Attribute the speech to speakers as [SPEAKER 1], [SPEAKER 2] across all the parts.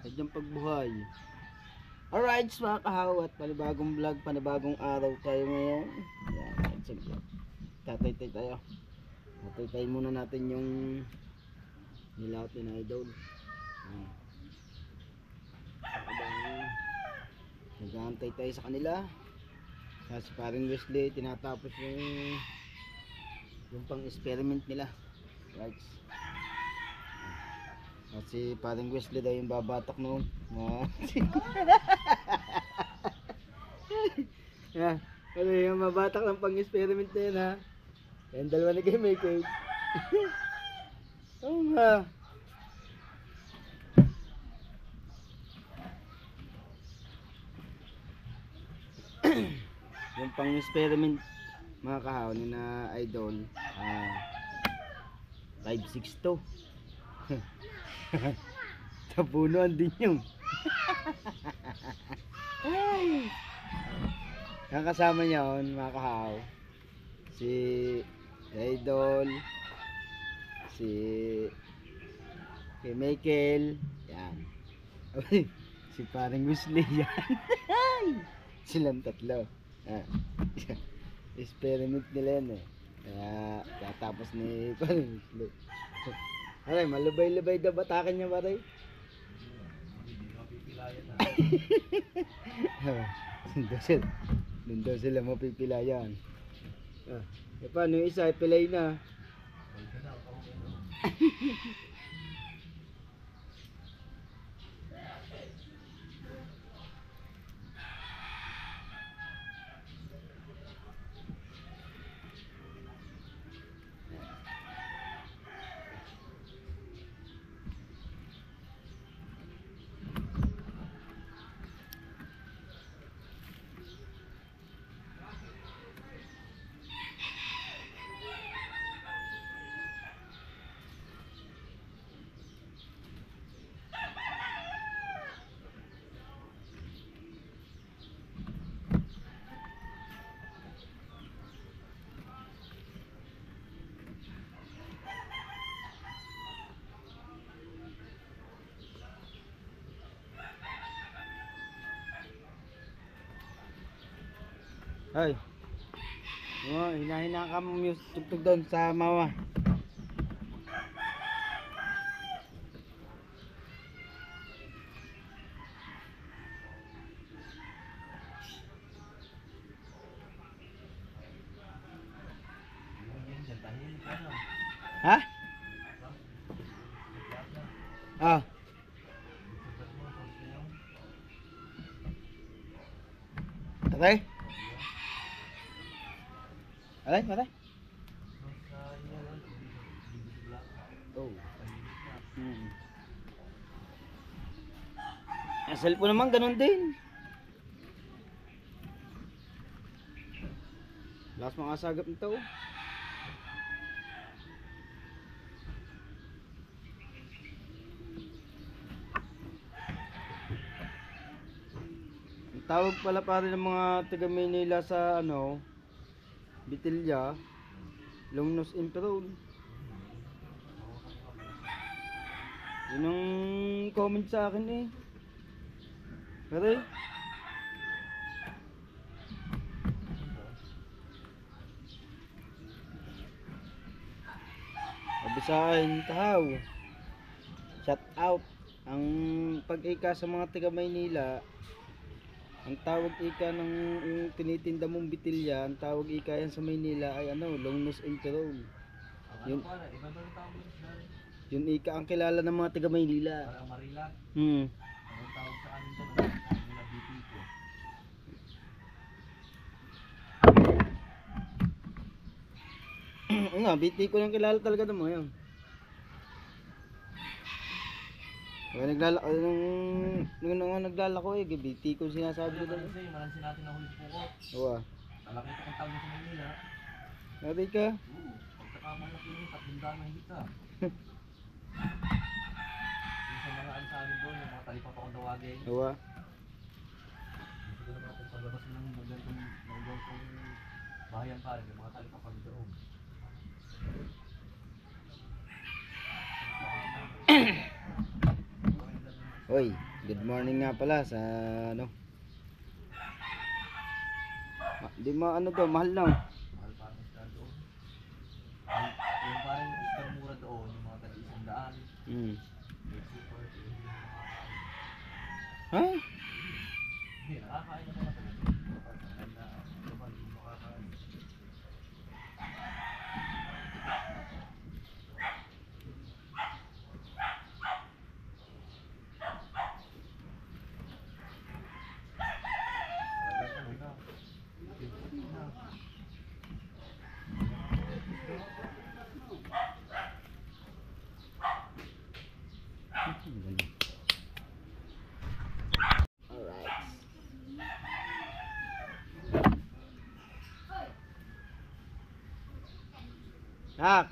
[SPEAKER 1] Sadyang pagbuhay. Alright mga kahaw, at panibagong vlog, panibagong araw tayo ngayon. Yan, sige. Tatay-tay tayo. Tatay-tay muna natin yung nilaot ni Idol. Nag-aantay tayo sa kanila. Kasi paring Wesley tinatapos yung pang experiment nila. Right. Kasi paring Wesley daw yung babatak noon. Yeah. Ano yung mabatak ng pang experiment na yun ha. Yung dalawa na kayo may cake. Oo nga. Yung pang experiment mga kahaw ni na Idol 562 tapunuan din yung ang kasama niya on mga kahaw si Idol, si Michael yan. Si paring Wesley yan. Silang tatlo. Experiment nila yan eh. Kaya tatapos ni paring Wesley. Aray, malubay-lubay daw batakan niya paray. Doon daw sila mapipilayan. Paano yung isa? Pilay na. Ay. Hina-hina ka mo yung tugtog doon sa mawa. Ha? Ah. Tatay? Alay, matay? Oh. Ang cellphone naman ganun din. Lakas mga sagap nito. Ang tawag pala pa rin ng mga taga Manila sa ano, Bitilya, long nose improve. Yun ang comment sa akin eh. Pero sabi sa akin, tahaw, shout out. Ang pag-ika sa mga taga Maynila, ang tawag ika ng yung tinitinda mong bitilya, ang tawag ika yan sa Maynila ay ano, long nose enterol. Yun ika ang kilala ng mga taga Maynila. Ang tawag sa amin dyan, Bitiko. Nga, Bitiko yung kilala talaga ng mga yan. Kaya naglalako nung naglalako eh, Bitiko sinasabi ko doon.
[SPEAKER 2] Malansin natin na huli po ko.
[SPEAKER 1] Oo.
[SPEAKER 2] Malaki kang tawag sa Manila.
[SPEAKER 1] Sabi ka?
[SPEAKER 2] Pagkakamang yun, 300 na hindi ka. Yung sa mga ano sa amin doon, yung mga talipa pa kong tawagin.
[SPEAKER 1] Oo.
[SPEAKER 2] Gusto na natin paglabas ng magandang bahayan pa rin, yung mga talipa pa rin doon.
[SPEAKER 1] Oy, good morning nga pala sa ano. Di ano daw, mahal lang.
[SPEAKER 2] Mahal parang isda doon. Yung parang isda mura doon, yung mga tag-100.
[SPEAKER 1] Hmm.
[SPEAKER 2] May super, yung mga
[SPEAKER 1] Ha?
[SPEAKER 2] hindi, nakakain naman ako. Maganda, naman yung makakain.
[SPEAKER 1] Alright. Nak.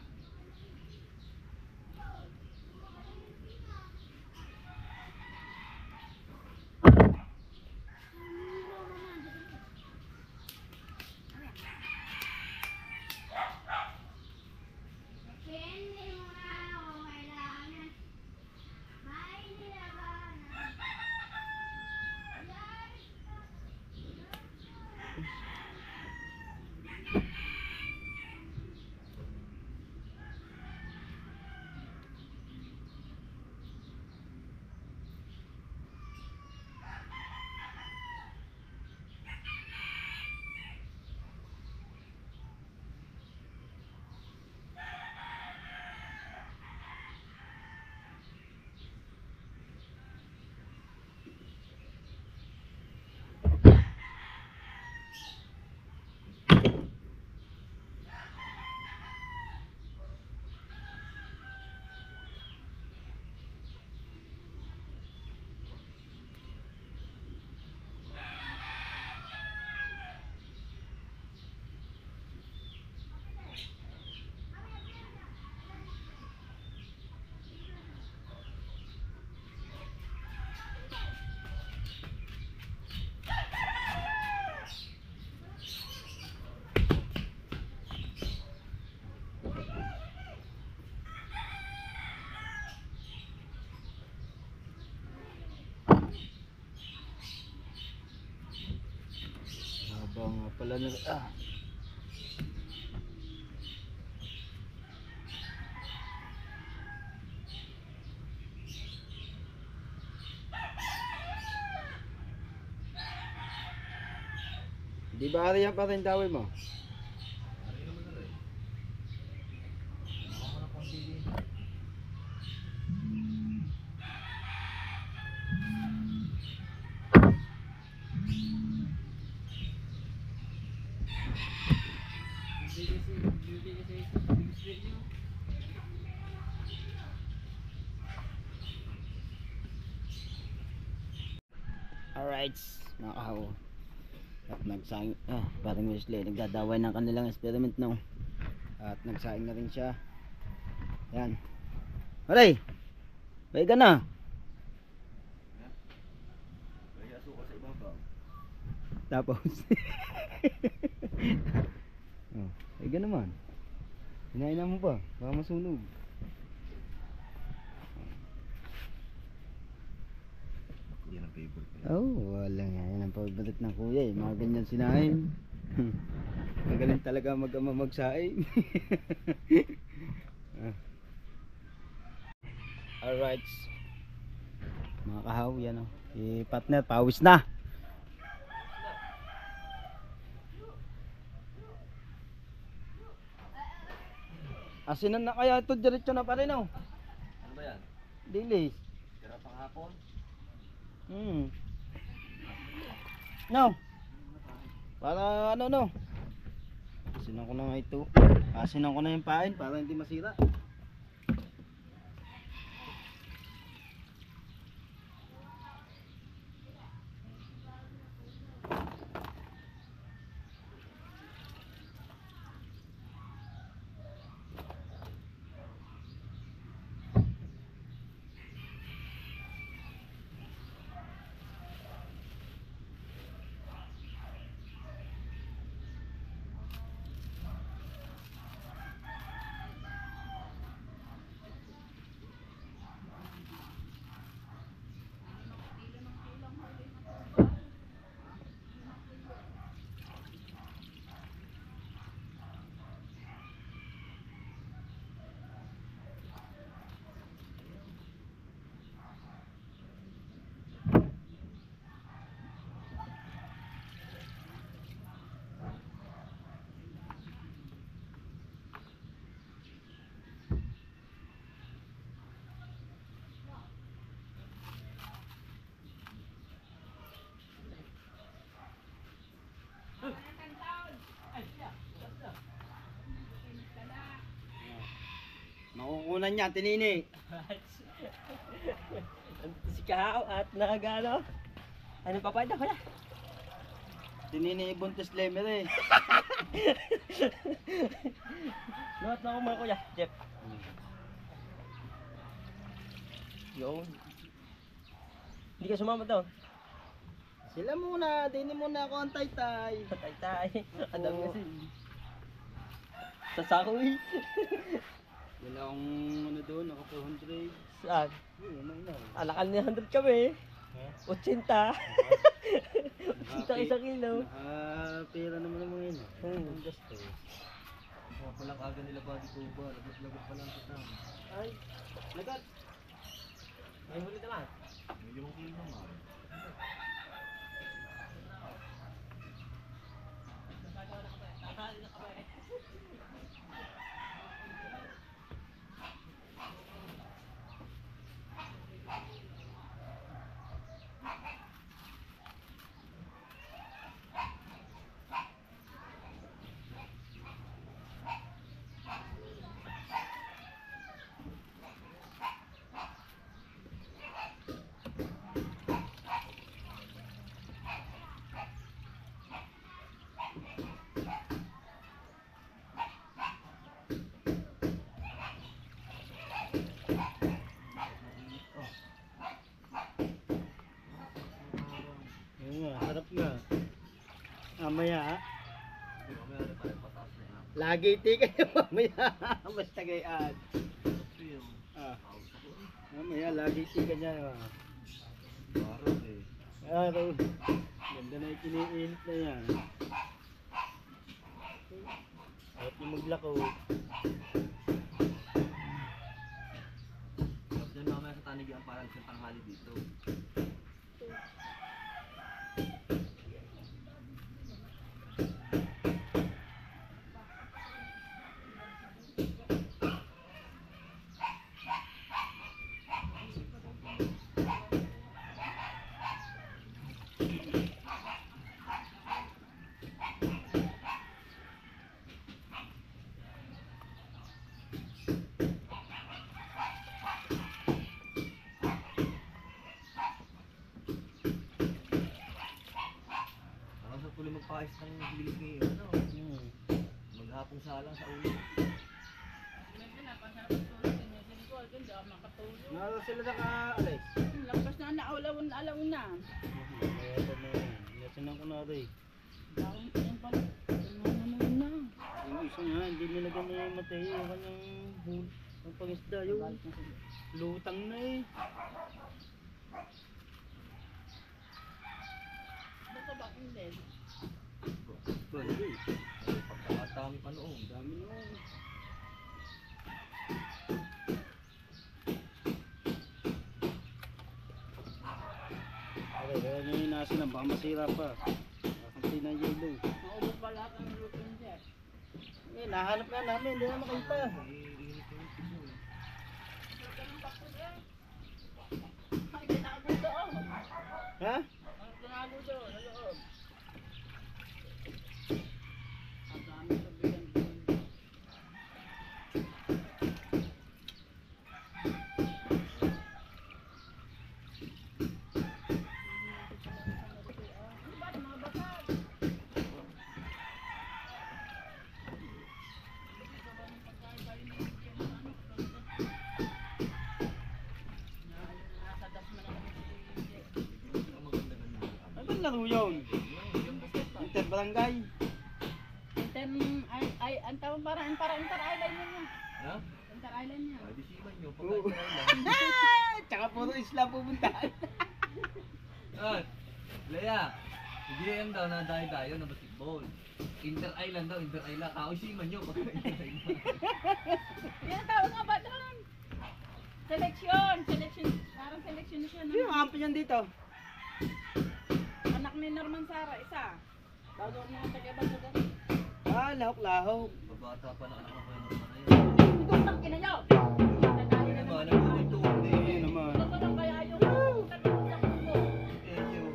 [SPEAKER 1] Haba nga pala na Di ba ariya pa rin dawin mo?
[SPEAKER 2] Ano naman na rin? Ako na pang pili.
[SPEAKER 1] Alright, mga kahaw. At nagsaing, parang Wesley, nagdadaway ng kanilang experiment no. At nagsaing na rin siya. Yan. Alay! Bye ka na.
[SPEAKER 2] Kaya suka sa ibabaw.
[SPEAKER 1] Tapos. Oh, bye ka naman. Hinainan mo pa, baka masunog.
[SPEAKER 2] Yan ang favorite ko.
[SPEAKER 1] Oh, wala nga. Yan ang pagbalik ng kuya eh. Mga ganyan sinain. Magaling talaga mag-ama magsaing. Alright. Mga kahaw, yan o. Si partner, pawis na. Asinan na kaya ito, diretso na pa rin o.
[SPEAKER 2] Ano ba yan?
[SPEAKER 1] Dilis.
[SPEAKER 2] Tira pang hapon?
[SPEAKER 1] No. Para ano no. Asinan ko na nga ito. Asinan ko na yung pain para hindi masira. Kukunan niya, tinini.
[SPEAKER 3] Si Kao at nagano. Ano pa pwede ko na?
[SPEAKER 1] Tinini ibuntis lemer eh.
[SPEAKER 3] Nuhat na ako mga kuya. Jeff. Yun. Hindi ka sumama doon.
[SPEAKER 1] Sila muna, dini muna ako ang tay-tay.
[SPEAKER 3] Tay-tay. Adam kasi. Sasakoy.
[SPEAKER 1] Wala akong ano doon, ako 400.
[SPEAKER 3] Saan?
[SPEAKER 1] Yun, ano na.
[SPEAKER 3] Alakal ni 100 kami.
[SPEAKER 1] Ha?
[SPEAKER 3] 80. 80 isang kilo.
[SPEAKER 1] Pera naman ang mga yun.
[SPEAKER 3] Hmm.
[SPEAKER 1] Ang gasto.
[SPEAKER 2] Mga palang aga nila body ko ba? Lagot-lagot pa lang kita.
[SPEAKER 3] Ay, lagat. May huli naman.
[SPEAKER 2] May 5 kilo naman.
[SPEAKER 1] Yun nga, sarap nga. Mamaya ha.
[SPEAKER 2] Mamaya na tayo pataas na yan.
[SPEAKER 1] Lagi tika nyo mamaya. Basta gayaan.
[SPEAKER 2] Feel.
[SPEAKER 1] Ah, mamaya lagi tika niya.
[SPEAKER 2] Parang eh.
[SPEAKER 1] Araw. Ganda na yung kiniinit na yan. Kahit yung maglako.
[SPEAKER 2] Tapos dyan mamaya sa tanig yan parang isang tanghali dito. Ako sa tuloy magpakis ng bilis ngayon. Ano? Maghapong salang sa ulo.
[SPEAKER 1] Naro sila naka-alis.
[SPEAKER 4] Lampas na alaw na.
[SPEAKER 1] Kaya ito na yun. Nasinan ko na rin.
[SPEAKER 4] Bawang yan pala. Naman na.
[SPEAKER 1] Yung isa nga, hindi nilagyan na yung matay. Yung kanyang ang pangisda yun. Lutang na eh.
[SPEAKER 4] Basta ba hindi?
[SPEAKER 1] Bali.
[SPEAKER 2] Pagkakatami pa noon.
[SPEAKER 1] Dami naman. Okay, kaya nyo yung nasa na, baka masira pa. Kakunti na yelo.
[SPEAKER 4] Maubos pala ang luto niya.
[SPEAKER 1] Eh, nahanap nga namin, hindi na makita.
[SPEAKER 4] Ay, tinago doon.
[SPEAKER 1] Ha?
[SPEAKER 4] Ang tinago doon, sa loob. Ang dami sa bilang doon. Ba't mga basag? Nasa das man ang
[SPEAKER 1] Ano ba laro yun? Interbarangay.
[SPEAKER 4] ang tawag para inter-island niya.
[SPEAKER 2] Ha?
[SPEAKER 4] Inter-island niya.
[SPEAKER 2] Ay, di siman nyo.
[SPEAKER 1] Oo.
[SPEAKER 2] Pagkakita lang.
[SPEAKER 1] Tsaka puro isla pupuntahan.
[SPEAKER 2] Ay, Lea. Hindi yan daw na dayo na basketball. Inter-island daw, inter-island. Ako siman nyo pagka inter-island.
[SPEAKER 4] Yan ang tawag nga ba doon? Seleksyon. Parang seleksyon na siya.
[SPEAKER 1] Sino yung kampi niyan dito?
[SPEAKER 4] Anak ni Norman Sara, isa. Bago mga taga-bago.
[SPEAKER 1] Ah, lahok-lahok.
[SPEAKER 2] Pabata pa na anak ko kayo naman na yun.
[SPEAKER 4] Ito ang kinayaw.
[SPEAKER 2] Ay naman, nagtutulog
[SPEAKER 1] Ayun
[SPEAKER 2] din.
[SPEAKER 1] naman.
[SPEAKER 4] Ito lang kaya yung katulog sa kuko.
[SPEAKER 2] Thank you.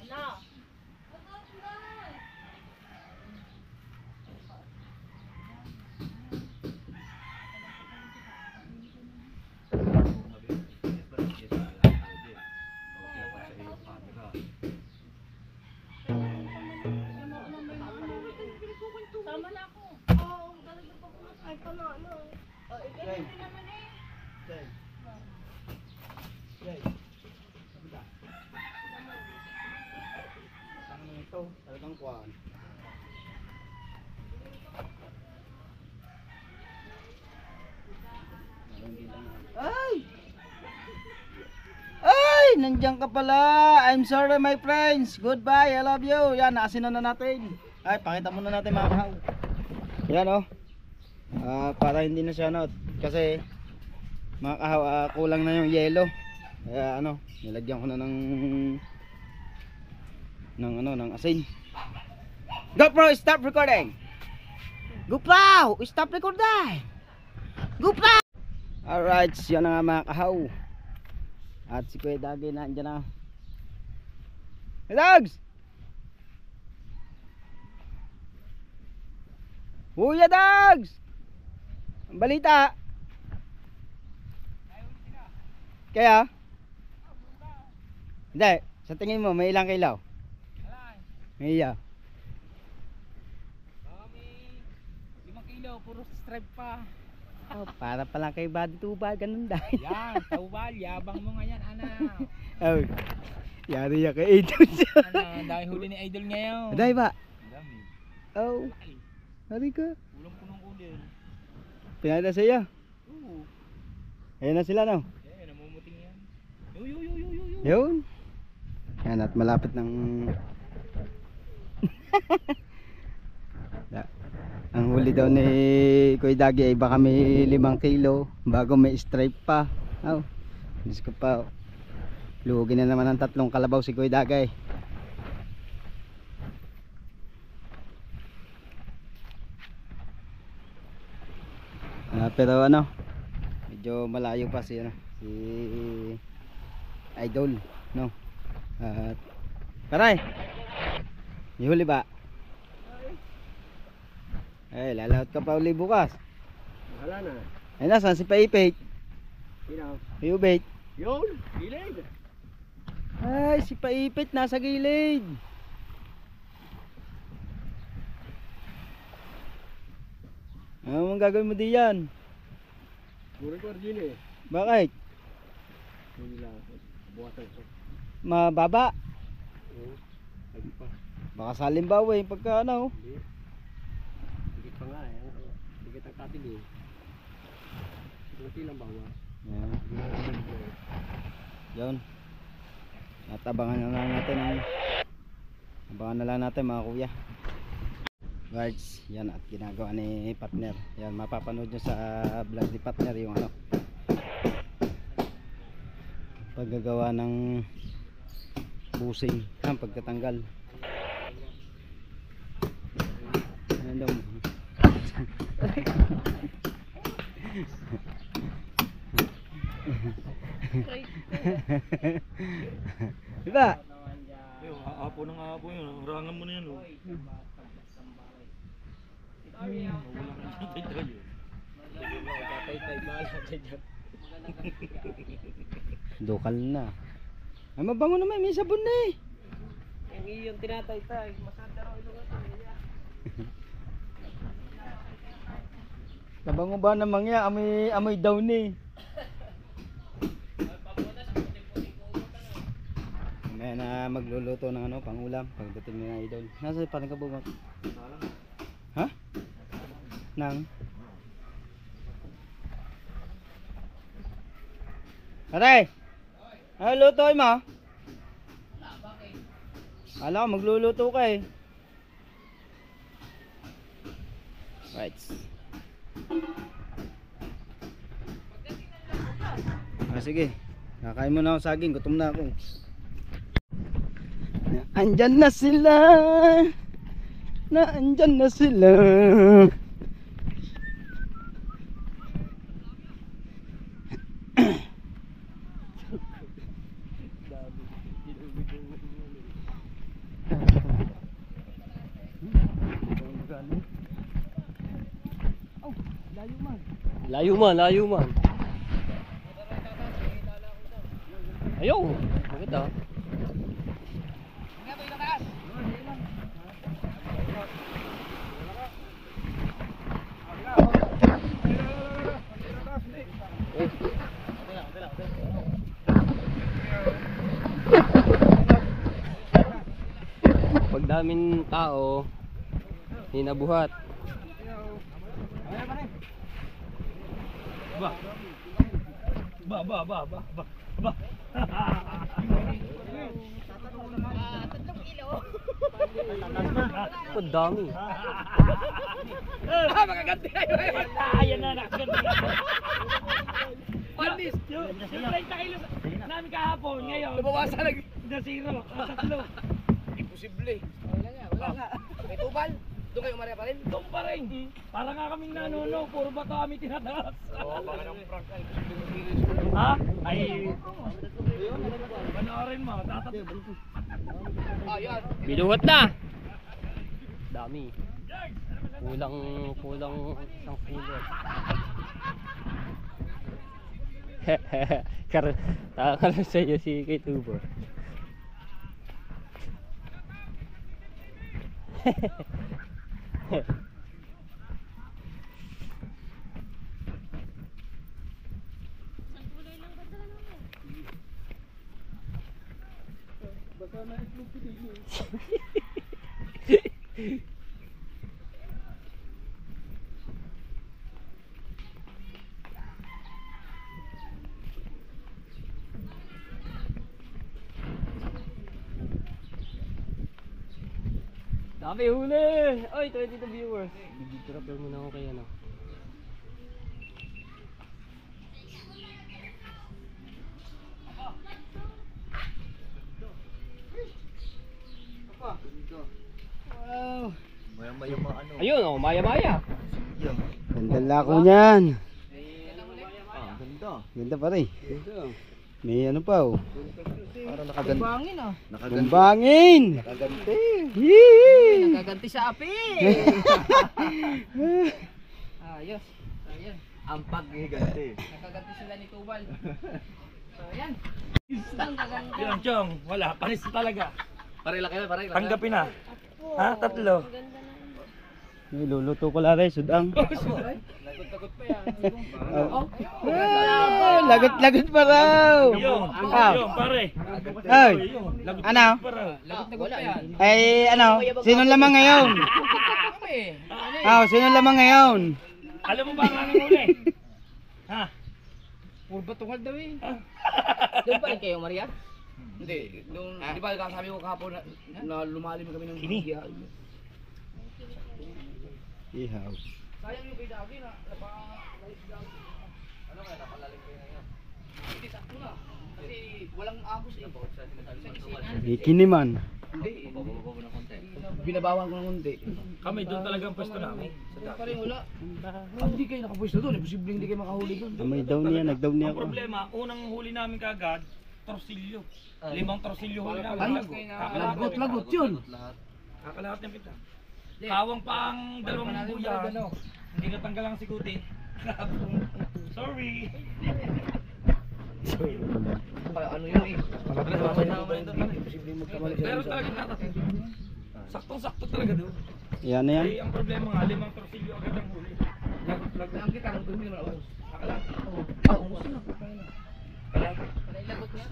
[SPEAKER 4] Ano?
[SPEAKER 1] Jay. Jay. Kabila. Ano ito? Talagang kuhaan. Ay! Ay! Nandiyan ka pala! I'm sorry my friends! Goodbye! I love you! Yan, naasin na natin. Ay, pakita muna natin mga kahaw. Yan o. Para hindi na siya kasi mga kahaw, kulang na yung yelo. Kaya nilagyan ko na ng asin. GoPro, stop recording! GoPro, stop recording! GoPro! Alright, yan na nga mga kahaw. At si Kuya Dagi nandiyan na. Hey Dogs! Kuya Dogs! Ang balita. Kaya? Hindi, sa tingin mo may ilang kilaw? May iya.
[SPEAKER 3] May 5 kilo, puro stripe pa.
[SPEAKER 1] Oh, para pala kay body to body, ganun dahil.
[SPEAKER 3] Yan, taubal, yabang mo nga yan, anak.
[SPEAKER 1] Oh, yari ya kay Idol siya.
[SPEAKER 3] Ano, dahil huli ni Idol ngayon.
[SPEAKER 1] Aday ba?
[SPEAKER 3] Dami.
[SPEAKER 1] Oh, hari ka.
[SPEAKER 3] Ulang punong ulit.
[SPEAKER 1] Pinada sa iya.
[SPEAKER 3] Oo.
[SPEAKER 1] Ayan na sila no.
[SPEAKER 3] Eh, namumuting yan. Yo.
[SPEAKER 1] Yun. Yan at malapit ng ang huli daw ni Kuya Dagi ay baka may 5 kilo bago may stripe pa. Oh, Diyos ko pa. Lugi na naman ng 3 kalabaw si Kuya Dagi. Pero medyo malayo pa si Idol, no? At paray. Ihuli ba? Eh, lalaot ka pa uli bukas.
[SPEAKER 3] Wala na.
[SPEAKER 1] Ay, nasan si Paipit?
[SPEAKER 3] Sino?
[SPEAKER 1] Paipit.
[SPEAKER 3] Yun, gilid.
[SPEAKER 1] Ay, si Paipit nasa gilid. Ano mong gagawin mo diyan?
[SPEAKER 3] Puro ko din eh.
[SPEAKER 1] Bakit?
[SPEAKER 3] Hindi lang. Buwasan ko.
[SPEAKER 1] Mababa.
[SPEAKER 3] Oo. Lagi pa.
[SPEAKER 1] Baka salimbawa eh, pagka
[SPEAKER 3] Hindi. Higit pa nga eh. Higit ang katig eh. Kunti lang bawa.
[SPEAKER 1] Yan. Yun. At abangan na lang natin mga kuya. Guards, yan at ginagawa ni partner. Yan, mapapanood nyo sa vlog ni partner yung paggagawa ng busing, ang pagtatanggal. Ayan daw. Diba?
[SPEAKER 3] Apo ng apo yun. Rangan mo na yan. Walang tatay-tay yun. Tatay-tay bala dyan.
[SPEAKER 1] Dokal na. Ay, mabango naman, may sabon na eh.
[SPEAKER 3] Yung iyong tinatay-tay, masada raw ito nga.
[SPEAKER 1] Nabango ba namang yan? Amoy down eh. Mamaya na magluluto ng pangulam pagdating na Idol. Nasa parang ka ba? Ha? Nang? Aray! Ay, lutoy mo? Ala ko, magluluto ka eh. Right. Sige. Kakain mo na ako saging, gutom na ako. Andyan na sila. Andyan na sila.
[SPEAKER 3] Layo man. Ayaw. Bakit ah? daming tao, hinabuhat. Ang dami.
[SPEAKER 2] Makaganti kayo. Ayan na, nakaganti. Pandis. Yung 30 kilos namin kahapon, ngayon. Lumawasan lang. Na zero. Tatlo. Imposible. Wala nga. May tubal. Doon kayo Maria pa rin? Doon pa rin. Para nga kaming nanuno, puro bato kami tinataas. Oo, baka ng prank ka. Ha? Ay. Panoorin mo, tatatlo. Ayan.
[SPEAKER 3] Binuhat na. Dami. Kulang isang kilo. Taka lang sa iyo si Kay Tubo. Dami huli! Oy, 22 viewers. Bibigyan ko muna ako kay ano.
[SPEAKER 1] Wow.
[SPEAKER 2] Maya-maya mga ano.
[SPEAKER 3] Ayun oh, maya-maya.
[SPEAKER 1] Ganda lako niyan.
[SPEAKER 2] Ganda.
[SPEAKER 1] Ganda pa rin. May ano pa oh.
[SPEAKER 2] Parang nakaganti.
[SPEAKER 4] Bangin ah.
[SPEAKER 1] Bumbangin!
[SPEAKER 2] Nakaganti.
[SPEAKER 1] Yee!
[SPEAKER 4] Nagaganti sa api. Ayos. Ayan.
[SPEAKER 2] Ang paghiganti.
[SPEAKER 4] Nagaganti sila ni Tubal. So, ayan. Ang gaganda.
[SPEAKER 5] Yung Chong, wala, panis talaga.
[SPEAKER 2] Parela kayo, parela.
[SPEAKER 5] Tanggapin na. Ha? Tatlo.
[SPEAKER 1] May luluto ko lang rin, sudang.
[SPEAKER 2] Lagot-lagot pa yan.
[SPEAKER 1] Lagot-lagot pa raw.
[SPEAKER 5] Yung,
[SPEAKER 1] Ah.
[SPEAKER 5] yung, pare.
[SPEAKER 1] Ay,
[SPEAKER 5] Lagot
[SPEAKER 1] ano?
[SPEAKER 5] pa raw.
[SPEAKER 2] Lagot-lagot pa yan.
[SPEAKER 1] Ay, ano? Sino lamang ngayon? Sino lamang ngayon?
[SPEAKER 5] Alam mo ba ang aming huli? Ha?
[SPEAKER 2] Puro batungal daw eh.
[SPEAKER 4] Doon pa rin kayo, Maria?
[SPEAKER 2] Hindi, nung, di ba kasabi ko kahapon na lumalim kami ng
[SPEAKER 5] Kini.
[SPEAKER 2] bigya.
[SPEAKER 1] Ihaw.
[SPEAKER 2] Sayang yung kay Dagi na, ano kaya napalalim kayo ngayon? Hindi, sakto na. Kasi walang agos eh.
[SPEAKER 1] Ikiniman.
[SPEAKER 2] Hindi, binabawan ko ng konti.
[SPEAKER 5] Kami doon talaga ang pwesto namin.
[SPEAKER 2] Pa rin wala. Hindi kayo nakapwesto doon, posibleng hindi kayo makahuli doon.
[SPEAKER 1] May down niya, nag-down niya
[SPEAKER 5] Ang
[SPEAKER 1] ako.
[SPEAKER 5] problema, unang huli namin kagad, torsilyo. 5 torsilyo huli namin.
[SPEAKER 2] Ay, lagot-lagot yun.
[SPEAKER 5] Kakalahat ng kita. Kawang pa ang dalawang buya. Hindi natanggal ang sikuti. Sorry.
[SPEAKER 2] Ano yun eh.
[SPEAKER 5] Pero talaga natin. Saktong-sakto talaga doon.
[SPEAKER 1] Yan na yan.
[SPEAKER 5] Ay, ang problema nga, 5 torsilyo agad ang huli.
[SPEAKER 2] Ang kita, ang dumi naman ako.
[SPEAKER 5] Kakalahat.
[SPEAKER 2] Umusta na.
[SPEAKER 4] Lagot niya.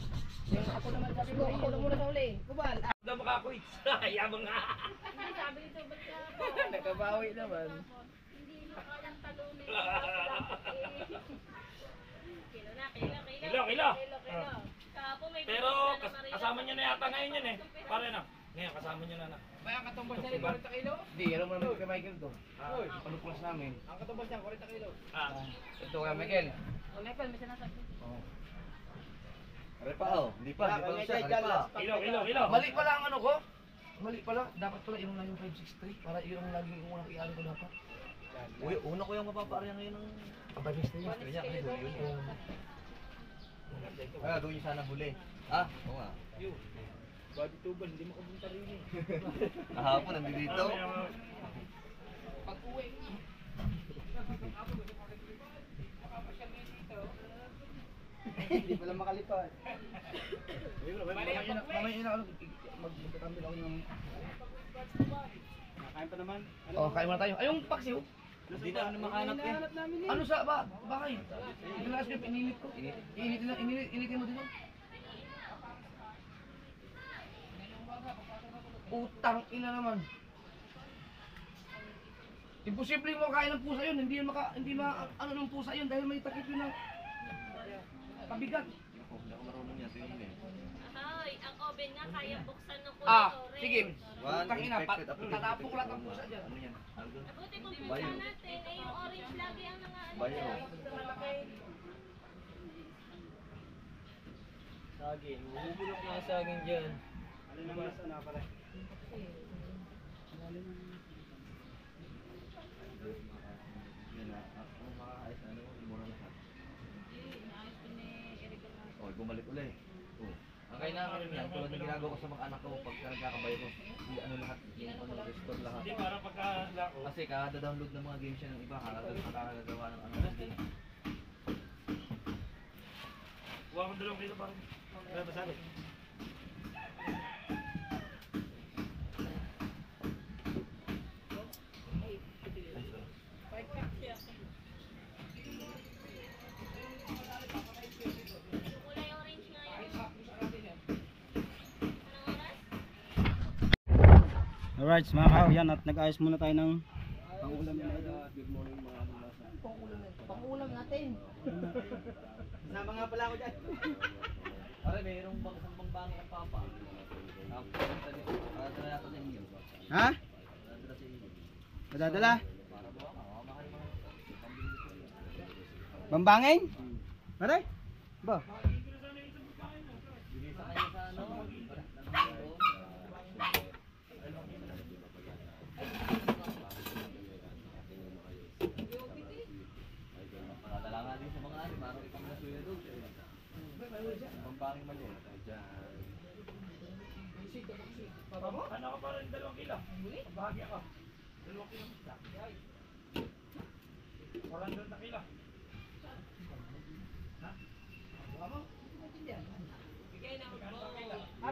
[SPEAKER 4] Yung ako naman sabi ko, ako na muna sa uli. Kubal.
[SPEAKER 5] Daw makakuit. Yabang nga.
[SPEAKER 4] Sabi ni Tubal ka po.
[SPEAKER 2] Nakabawi naman.
[SPEAKER 4] Hindi makalang talunin. Kilo na, kilo.
[SPEAKER 5] Kilo.
[SPEAKER 4] Kilo. Kapo may
[SPEAKER 5] Pero kasama nyo na yata ngayon yun eh. Pare na. Ngayon kasama nyo na na.
[SPEAKER 2] May ang katumbas niya 40 kilo? Hindi, alam mo naman kay Michael to. Panuplas namin. Ang katumbas niya 40 kilo.
[SPEAKER 5] Ah.
[SPEAKER 2] Ito kay Michael.
[SPEAKER 4] O, Michael, may sinasabi.
[SPEAKER 2] Hindi pa siya.
[SPEAKER 5] Kilo.
[SPEAKER 2] Mali pala ang ano ko. Mali pala. Dapat pala yung lang yung 563 para yun ang laging unang ialin ko dapat.
[SPEAKER 6] Uy, una ko yung mapapaarya ngayon ng...
[SPEAKER 2] Ang 563 niya kasi doon yun.
[SPEAKER 6] doon yung sana huli. Ah, oo nga.
[SPEAKER 5] Body tubal, hindi makapunta rin eh.
[SPEAKER 6] Kahapon, nandito.
[SPEAKER 2] Pag-uwi.
[SPEAKER 1] Hindi pala makalipad.
[SPEAKER 2] Mamaya na ano, magkakambil ako ng...
[SPEAKER 1] Nakain pa naman.
[SPEAKER 2] Oh, kain muna tayo. Ay, yung paksiw.
[SPEAKER 6] Hindi na makahanap eh.
[SPEAKER 2] Ano sa ba? Bakit? Ito na ice cream, inilit ko. Initin mo dito. Utang ina naman. Imposible mo kain ng pusa yun, hindi ano ng pusa yun dahil may takip yun ng pabigat.
[SPEAKER 6] Ako, hindi ako marunong yan. Tingin mo eh.
[SPEAKER 7] Hoy, ang oven nga kaya buksan ng kulay orange.
[SPEAKER 2] Sige.
[SPEAKER 6] One
[SPEAKER 2] Utang ina,
[SPEAKER 6] infected application.
[SPEAKER 2] tatapok lahat ng pusa dyan.
[SPEAKER 6] Ano yan? Ano doon?
[SPEAKER 7] Mabuti kung
[SPEAKER 6] Bayo.
[SPEAKER 7] buksan natin, eh yung orange lagi ang nangaano.
[SPEAKER 6] Bayo.
[SPEAKER 3] Saging. Bubulok na saging dyan.
[SPEAKER 1] Ano naman sa na pala?
[SPEAKER 6] Yan na. Ang makaayos na ano, mura lahat. Oh, bumalik ulit. Oh. Ang kailangan yan, tulad ng ginagawa ko sa mga anak ko, pagka nagkakabay ko, ano lahat, restore lahat.
[SPEAKER 5] Hindi, para pagka-lako.
[SPEAKER 6] Kasi kada-download ng mga games siya ng iba, kakagawa ng ano.
[SPEAKER 5] Huwag mo 2 kilo parang. Kaya masabi.
[SPEAKER 7] Yung kulay orange nga yun. Anong oras?
[SPEAKER 1] Alright, mga kahaw, yan at nag-ayos muna tayo ng pangulam na ito.
[SPEAKER 4] Pangulam natin.
[SPEAKER 1] Sama nga pala ako dyan.
[SPEAKER 6] Pare, mayroong isang bangbangi ang papa. Tapos, para natin ng inyo.
[SPEAKER 1] Ha? Madadala?
[SPEAKER 6] Para buwan ka, makakain mga
[SPEAKER 1] Bambangin? Pare? Ba?
[SPEAKER 6] bigay sa kanya sa ano. Paradala nga din sa mga ano, parang ipang nasuya doon. Bangbangi maliit.
[SPEAKER 5] Ano ka parang 2 kilo? Bahagi ako. 2 kilo isda. Parang 2 kilo.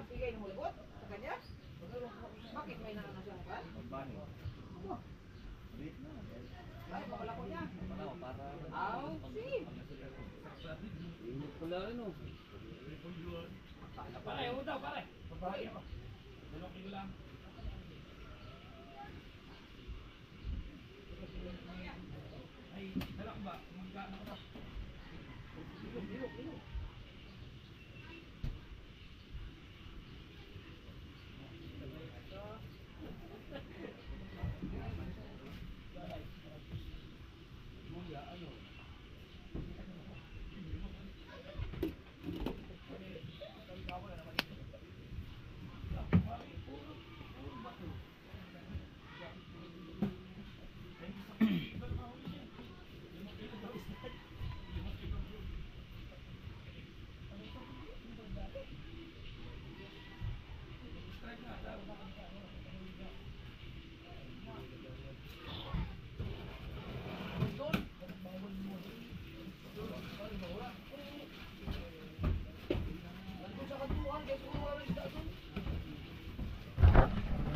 [SPEAKER 2] Bigay ng hulgot sa kanya? Bakit may nakakasya ka?
[SPEAKER 6] Bangbangi. Maliit na.
[SPEAKER 2] Wala ko niya.
[SPEAKER 6] Wala ko, para...
[SPEAKER 3] Init pala rin oh.
[SPEAKER 5] Pare, huwag daw pare. Bahagi ako. 2 kilo lang. Ay, dala ko ba? Magkano ko ba?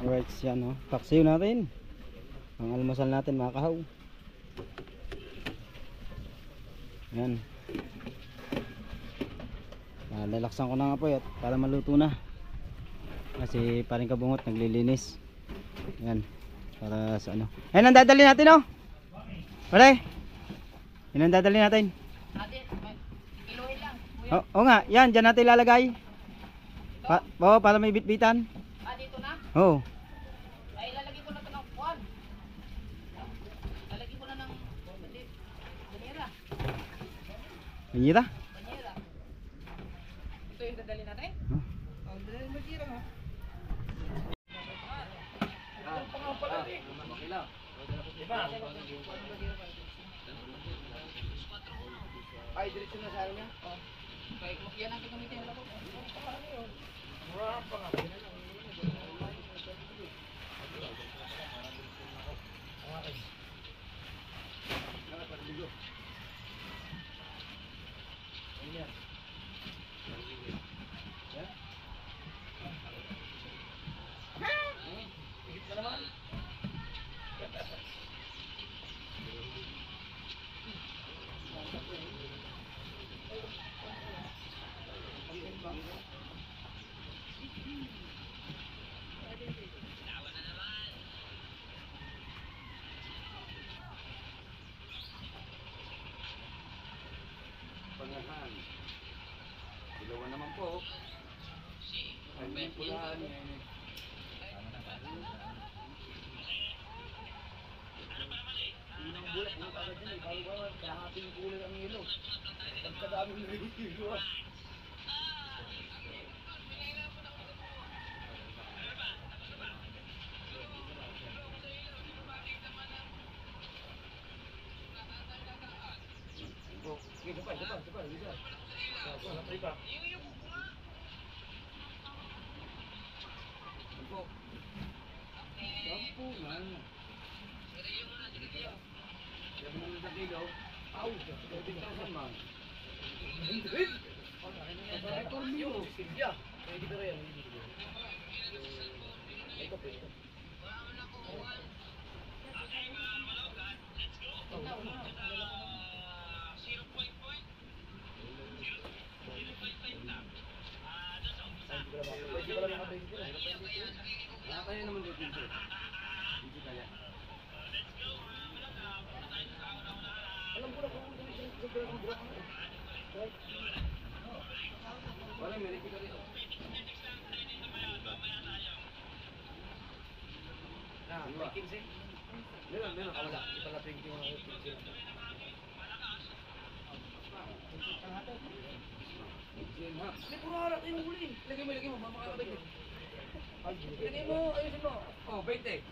[SPEAKER 1] Alright, yan o. Paksiw natin. Ang almusal natin mga kahaw. Yan. Lalaksan ko na nga po at para maluto na. Kasi paring kabungot naglilinis. Yan. Para sa ano. Ayun ang dadali natin o. Pare. Yan ang dadali natin.
[SPEAKER 4] Kilohin lang.
[SPEAKER 1] Oo nga. Yan. Dyan natin ilalagay. Para may bitbitan.
[SPEAKER 4] Dito na.
[SPEAKER 1] Oo.
[SPEAKER 4] Ay, lalagay ko na ito ng kuwan. Lalagay ko na ng banyera.
[SPEAKER 1] Banyera.
[SPEAKER 4] Banyera. Ito yung dadali natin?
[SPEAKER 1] Huh?
[SPEAKER 2] Ang dali mo tira ha.
[SPEAKER 6] Okay lang.
[SPEAKER 5] Diba?
[SPEAKER 2] Ay, diretso na sa ano niya?
[SPEAKER 4] Kaya yan ang gagamitin nila ko.
[SPEAKER 3] Pinahan. Dalawa naman po. Ay, may pulaan.
[SPEAKER 2] Unang bulak, bulak agad yun eh. Bago ba, kalahating kulay ang yelo. Pagkadaming nagigilo ah. Sige, sabay. Sabay pa.
[SPEAKER 3] Dampunan. Sabi mo sa kilo, aw, 30,000 man. Ay, kormiyo.
[SPEAKER 2] Silvia. Pwede pero yan. Ito po. Pwede pala naka-20 na.
[SPEAKER 3] Kaya naman dito. Dito kaya.
[SPEAKER 2] Alam ko na kung ano yung bulak.
[SPEAKER 3] Wala, meron kita rin.
[SPEAKER 2] Ah, may 15.
[SPEAKER 3] Meron.
[SPEAKER 2] Wala. Hindi pala 20 yung 15. Hindi, puro harap yung huli. Lagay mo, mamakakabay mo. Lagay mo, ayusin mo.
[SPEAKER 3] Oh, 20.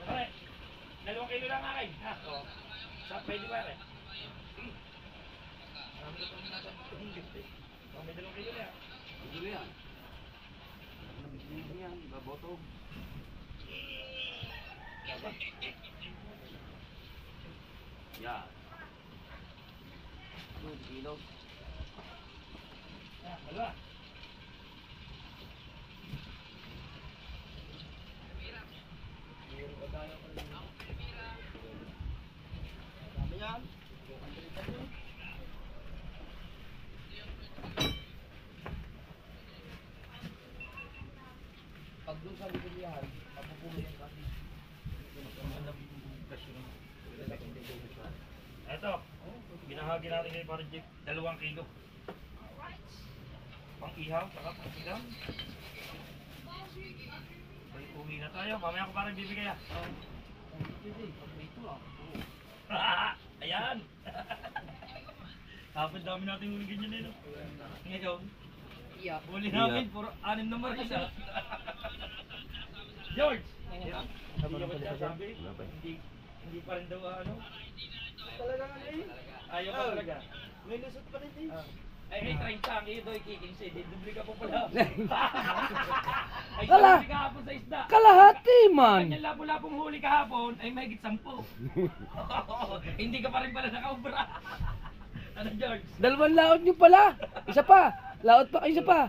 [SPEAKER 5] Pare, 2 kilo lang akin. Ha? Sa pwede ba rin? Marami na pang natin. May 2 kilo na.
[SPEAKER 3] Gulo yan. Nabigyan yan, baboto. Yan. 2 kilo.
[SPEAKER 5] Dalawa.
[SPEAKER 1] Dami yan.
[SPEAKER 2] Pag doon sa libilihan, mapupuno yung kasi.
[SPEAKER 5] Eto, binahagi natin kay Parang Jeep, 2 kilo. Pang ihaw, saka pang sigang. Balik uwi na tayo, mamaya ko parang bibigay ah. Ayan! Tapos dami natin huli ganyan eh no? Ngayon, huli namin, puro 6 na marisa. George! Hindi ako sabi, hindi pa rin daw ano.
[SPEAKER 1] Talagang ano eh.
[SPEAKER 5] Ayaw pa talaga.
[SPEAKER 1] May lusot pa rin eh.
[SPEAKER 5] Ay, 30 ang iyo doy kikinsi, dubli ka po pala. Ay,
[SPEAKER 2] Kala-
[SPEAKER 5] dubli kahapon sa isda.
[SPEAKER 2] Kalahati man!
[SPEAKER 5] Kanyang lapo-lapong huli kahapon ay mahigit 10. Hindi ka pa rin pala nakaubra. Ano, George?
[SPEAKER 2] 2 laot nyo pala! Isa pa! Laot pa, isa pa!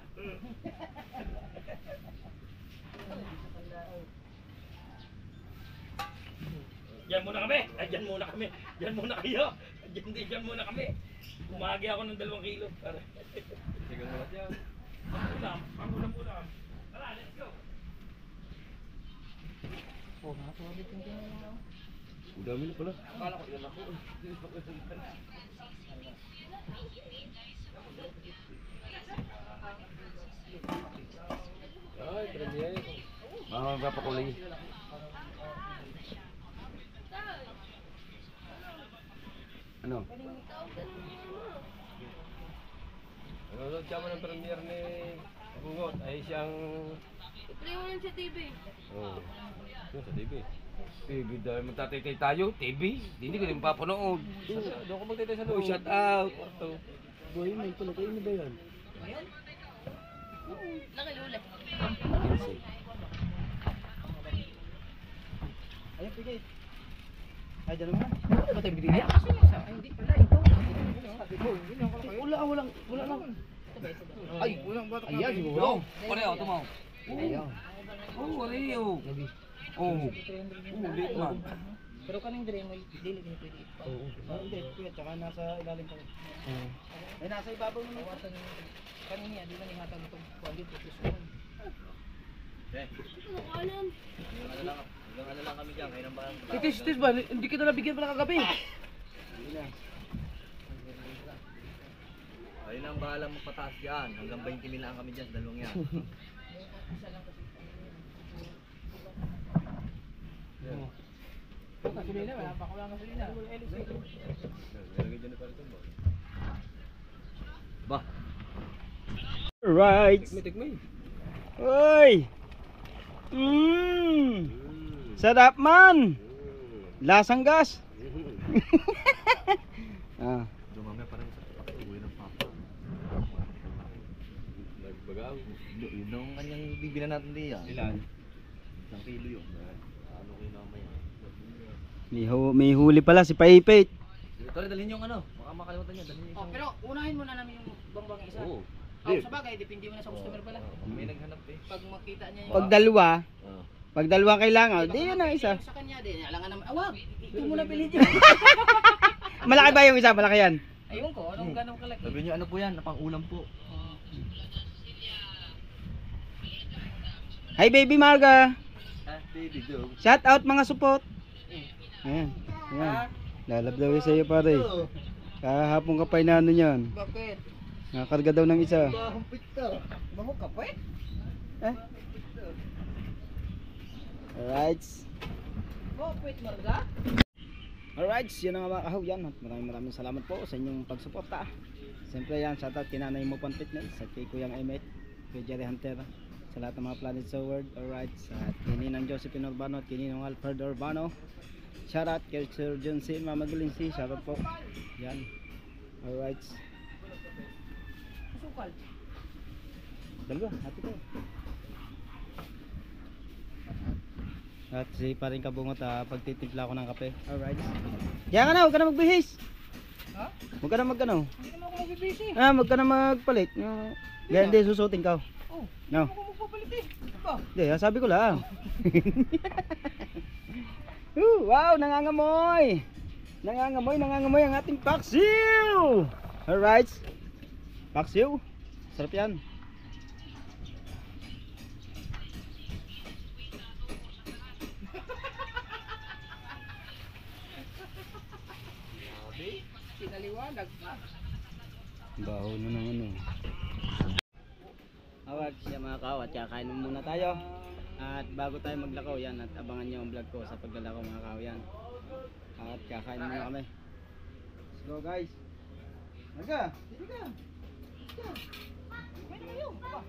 [SPEAKER 5] Diyan muna kami. Ay, diyan muna kami. Diyan muna kayo. Diyan muna kami. Umagi ako ng 2 kilo.
[SPEAKER 3] Sige mo lang yan.
[SPEAKER 5] Pangulam. Tara, let's go.
[SPEAKER 3] Ang dami na pala.
[SPEAKER 2] Akala ko yun ako.
[SPEAKER 3] Ay, premier. Mga kapakulay. Ano? Nanonood ka mo ng premier ni Bungot. Ay siyang...
[SPEAKER 7] Play mo yun sa TV.
[SPEAKER 3] Oh. Yun sa TV. TV dahil magtataytay tayo. TV? Hindi ko rin papanood. Doon ko magtaytay sa loob. Oh, shout out.
[SPEAKER 1] Boy, may pala kayo na ba yan?
[SPEAKER 7] Nakilula.
[SPEAKER 1] Ayun, pigay. Ay, dyan naman.
[SPEAKER 2] Ano tayo binigyan? Wala lang. Ay, walang batak na. Ayan, siguro.
[SPEAKER 3] Pareo, tumaw.
[SPEAKER 2] Ayan.
[SPEAKER 3] Oh, Pareo. Oh. Ulit man.
[SPEAKER 4] Pero kaming dire mo dili din pwede.
[SPEAKER 1] Oo. Hindi, kuya, tsaka nasa ilalim pa rin. Ay, nasa ibabaw naman.
[SPEAKER 4] Bawasan kanina di man ihatag itong kuwagit ito.
[SPEAKER 6] Hanggang ano lang kami dyan, kayo nang balang.
[SPEAKER 2] Tis ba? Hindi kita nabigyan pala kagabi.
[SPEAKER 1] Hindi na.
[SPEAKER 6] ang bahala magpataas yan. Hanggang 20 mil lang kami dyan sa dalawang yan.
[SPEAKER 2] Gasolina, wala pa ko lang gasolina.
[SPEAKER 6] Ba?
[SPEAKER 1] Right.
[SPEAKER 3] Tikmay.
[SPEAKER 1] Uy. Sarap man. Lasang gas. Ah.
[SPEAKER 6] Dumami pa rin sa uwi ng papa.
[SPEAKER 3] Nagbagaw.
[SPEAKER 6] Yun ang kanyang bibina natin diyan.
[SPEAKER 3] Ilan?
[SPEAKER 6] 1 kilo yun. Ano kayo mamaya?
[SPEAKER 1] May huli pala si Paipit.
[SPEAKER 6] Tol, dalhin yung ano. Baka makalimutan niya. Dalhin yung
[SPEAKER 2] Oh,
[SPEAKER 6] isang...
[SPEAKER 2] pero unahin muna namin yung bangbang isa.
[SPEAKER 6] Oo.
[SPEAKER 2] Oh, sa bagay, depende mo na sa customer pala.
[SPEAKER 6] May naghanap eh.
[SPEAKER 2] Pag makita niya yung...
[SPEAKER 1] Pag dalawa kailangan, di yun ang isa.
[SPEAKER 2] Sa kanya din, alangan naman, awag, ito muna pili dyan.
[SPEAKER 1] Malaki ba yung isa? Malaki yan.
[SPEAKER 2] Ayun ko, anong ganong kalaki?
[SPEAKER 6] Sabi niyo ano po yan? Napang ulam po.
[SPEAKER 1] Hi baby Marga.
[SPEAKER 6] Baby go.
[SPEAKER 1] Shout out mga support. Ayan. Ayan. Lalabdawi sa iyo pare. Kahapon ka pa inano niyan.
[SPEAKER 2] Bakit?
[SPEAKER 1] Nakakarga daw ng isa.
[SPEAKER 6] Bahumpit to.
[SPEAKER 2] Bahog ka pa eh?
[SPEAKER 1] Eh? Alright.
[SPEAKER 2] Oh, wait, Marga?
[SPEAKER 1] Alright, yun ang mga kahaw yan. At maraming salamat po sa inyong pagsuporta. Siyempre yan, shoutout kay Nanay Mo Pan Fitness at kay Kuyang Emet, kay Jerry Hunter, sa lahat ng mga Planet sa World. Alright, at kay Ninang Josephine Urbano at kay Ninong Alfred Urbano. Shoutout kay Sir John C. Mama Gulinsi, shoutout po. Yan. Alright.
[SPEAKER 2] Sukal.
[SPEAKER 1] Dalawa, hati ko. At si paring kabungot pagtitimpla ko ng kape. Alright. Diyan ka na, huwag ka na magbihis.
[SPEAKER 2] Ha?
[SPEAKER 1] Huwag ka na magkano.
[SPEAKER 2] Hindi naman ako magbibisi.
[SPEAKER 1] Huwag ka na magpalit. Ganyan hindi, susutin ka.
[SPEAKER 2] Oh,
[SPEAKER 1] No.
[SPEAKER 2] ako magpapalit eh. Ba?
[SPEAKER 1] Hindi, sabi ko lang. Wow, nangangamoy. Nangangamoy ang ating paksiw. Alright. Paksiw. Sarap yan.
[SPEAKER 2] Sinaliwanag pa.
[SPEAKER 1] Baho na ng ano. Awag siya mga kaw at kain muna tayo. At bago tayo maglakaw yan at abangan nyo ang vlog ko sa paglalakaw mga kaw yan. At kakain muna kami. Let's go guys. Marga, dito ka.
[SPEAKER 2] Pwede kayo. Ba?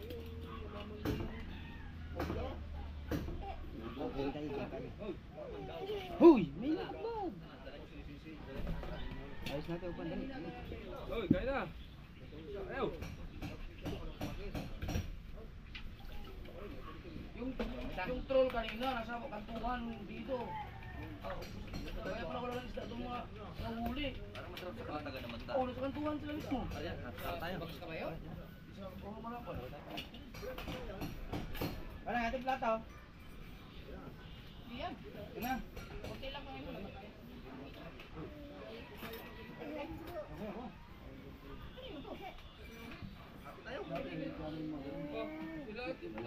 [SPEAKER 1] Huy, may nakabag. Ayos natin upan dali.
[SPEAKER 3] Hoy, kain na. Ayaw.
[SPEAKER 2] Yung troll kanina, nasa kantuhan dito. Kaya pala wala lang isda itong mga nahuli.
[SPEAKER 6] Para masarap sa kataga naman ta.
[SPEAKER 2] Oh, nasa kantuhan sila mismo.
[SPEAKER 6] Ayan, nasarap tayo.
[SPEAKER 2] Bakit ka kayo? Oo, wala pa.
[SPEAKER 1] Wala nga ating plato.
[SPEAKER 2] Yan.
[SPEAKER 1] Ito na.
[SPEAKER 2] Okay lang kami mo.